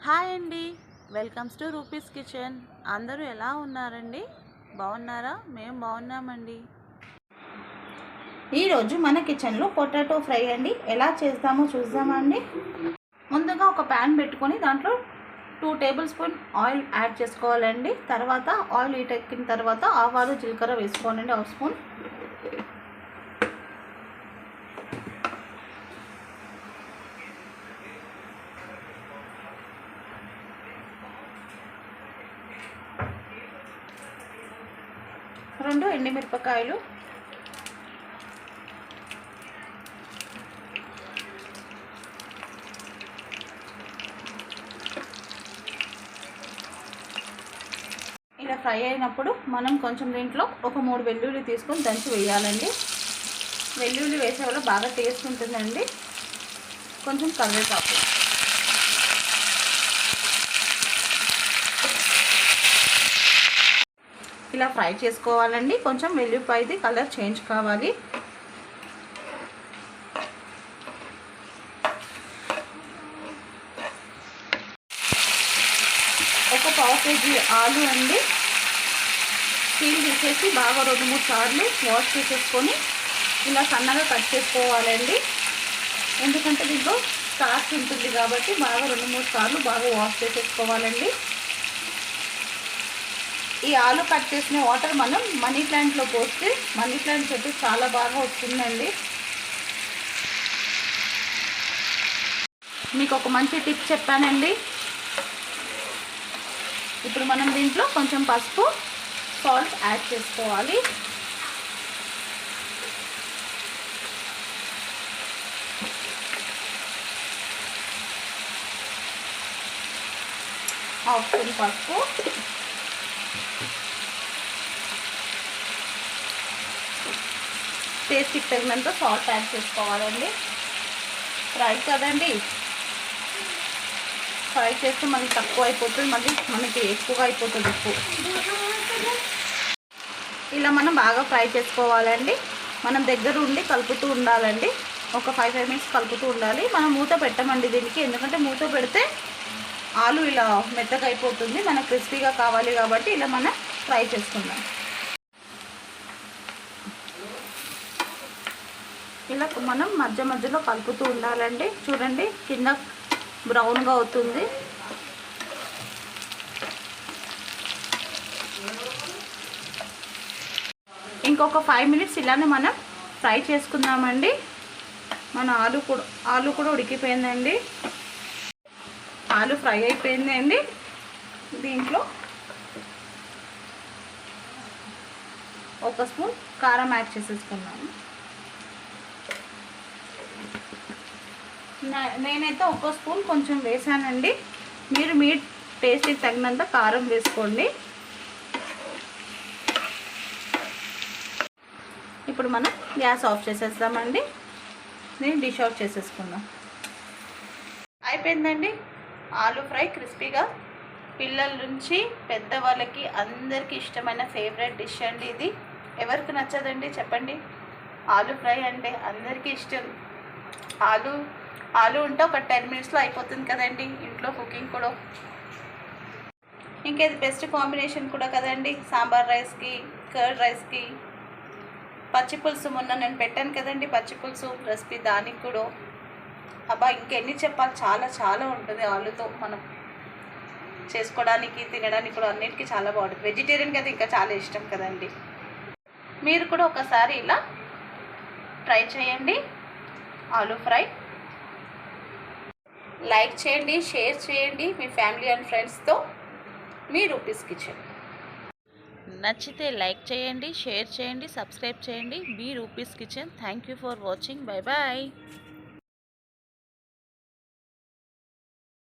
Hi అండి, welcomes to rupees kitchen. అందరూ ఎలా ఉన్నారండి? బాగున్నారా? మేము బాగున్నామండి. ఈరోజు మన కిచెన్లో పొటాటో ఫ్రై అండి ఎలా చేస్తామో చూద్దామండి. ముందుగా ఒక ప్యాన్ పెట్టుకొని దాంట్లో 2 టేబుల్ స్పూన్ ఆయిల్ యాడ్ చేసుకోవాలండి. తర్వాత ఆయిల్ హీట్ ఎక్కిన తర్వాత ఆవాలు జీలకర్ర వేసుకోవాలండి 1 స్పూన్. రెండు ఎండుమిరపకాయలు, ఇలా ఫ్రై అయినప్పుడు మనం కొంచెం దీంట్లో ఒక 3 వెల్లుల్లి తీసుకొని దంచి వేయాలండి. వెల్లుల్లి వేసే వల్ల బాగా టేస్ట్ ఉంటుందండి. కొంచెం కరివేపాకు, ఇలా ఫ్రై చేసుకోవాలండి. కొంచెం వెల్లుల్లిపాయది కలర్ చేంజ్ కావాలి. ఒక పావు కేజీ ఆలు అండి, పీల్ తీసేసి బాగా 2-3 సార్లు వాష్ చేసేసుకొని ఇలా సన్నగా కట్ చేసుకోవాలండి. ఎందుకంటే దీంట్లో స్టార్చ్ ఉంటుంది కాబట్టి బాగా 2-3 సార్లు బాగా వాష్ చేసేసుకోవాలండి. ఈ ఆలు కట్ చేసిన వాటర్ మనం మనీ ప్లాంట్లో పోస్తే మనీ ప్లాంట్ చెట్టు చాలా బాగా వస్తుందండి. మీకు ఒక మంచి టిప్ చెప్పానండి. ఇప్పుడు మనం దీంట్లో కొంచెం పసుపు, సాల్ట్ యాడ్ చేసుకోవాలి. హాఫ్ స్పూన్ పసుపు, టేస్ట్కి తగినంత సాల్ట్ యాడ్ చేసుకోవాలండి. ఫ్రై కదండి, ఫ్రై చేస్తే మళ్ళీ తక్కువ అయిపోతుంది, మళ్ళీ మనకి ఎక్కువగా అయిపోతుంది ఉప్పు. ఇలా మనం బాగా ఫ్రై చేసుకోవాలండి. మనం దగ్గర ఉండి కలుపుతూ ఉండాలండి. ఒక 5 మినిట్స్ కలుపుతూ ఉండాలి. మనం మూత పెట్టమండి దీనికి, ఎందుకంటే మూత పెడితే ఆలు ఇలా మెత్తగా అయిపోతుంది. మనకు క్రిస్పీగా కావాలి కాబట్టి ఇలా మనం ఫ్రై చేసుకుందాం. ఇలా మనం మధ్య మధ్యలో కలుపుతూ ఉండాలండి. చూడండి కింద బ్రౌన్గా అవుతుంది. ఇంకొక 5 మినిట్స్ ఇలానే మనం ఫ్రై చేసుకుందామండి. మన ఆలు కూడా ఉడికిపోయిందండి. ఆలు ఫ్రై అయిపోయిందండి. దీంట్లో 1 స్పూన్ కారం యాడ్ చేసేసుకున్నాము. నేనైతే 1 స్పూన్ కొంచెం వేసానండి. మీరు మీ టేస్ట్కి తగినంత కారం వేసుకోండి. ఇప్పుడు మనం గ్యాస్ ఆఫ్ చేసేస్తామండి. నేను డిష్ అవుట్ చేసేసుకుందాం. అయిపోయిందండి ఆలు ఫ్రై క్రిస్పీగా. పిల్లల నుంచి పెద్దవాళ్ళకి అందరికీ ఇష్టమైన ఫేవరెట్ డిష్ అండి ఇది. ఎవరికి నచ్చదండి చెప్పండి? ఆలు ఫ్రై అంటే అందరికీ ఇష్టం. ఆలు ఉంటే ఒక 10 మినిట్స్లో అయిపోతుంది కదండి ఇంట్లో కుకింగ్ కూడా. ఇంకేది బెస్ట్ కాంబినేషన్ కూడా కదండి సాంబార్ రైస్కి, కర్డ్ రైస్కి. పచ్చి పులుసు మొన్న నేను పెట్టాను కదండి, పచ్చి పులుసు రెసిపీ, దానికి కూడా అబ్బా ఇంకెన్ని చెప్పాలి, చాలా చాలా ఉంటుంది. ఆలుతో మనం చేసుకోవడానికి, తినడానికి కూడా అన్నిటికీ చాలా బాగుంటుంది. వెజిటేరియన్ కదా ఇంకా చాలా ఇష్టం కదండి. మీరు కూడా ఒకసారి ఇలా ట్రై చేయండి ఆలు ఫ్రై. లైక్ చేయండి, షేర్ చేయండి మీ ఫ్యామిలీ అండ్ ఫ్రెండ్స్తో. మీ రూపీస్ కిచెన్. నచ్చితే లైక్ చేయండి, షేర్ చేయండి, సబ్స్క్రైబ్ చేయండి. మీ Roopi's kitchen. Thank you for watching. Bye bye.